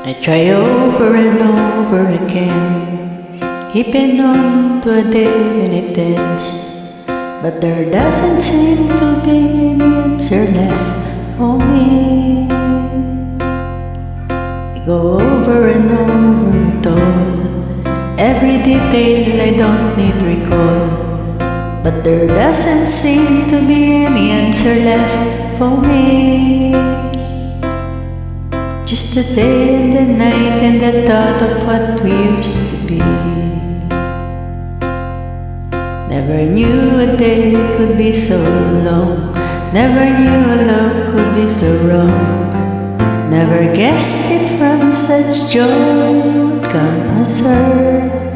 I try over and over again, keeping on to a day when it ends, but there doesn't seem to be any answer left for me. I go over and over it all, every detail I don't need recall, but there doesn't seem to be any answer left for me. Just the day and the night and the thought of what we used to be. Never knew a day could be so long, never knew a love could be so wrong. Never guessed it from such joy would come as her.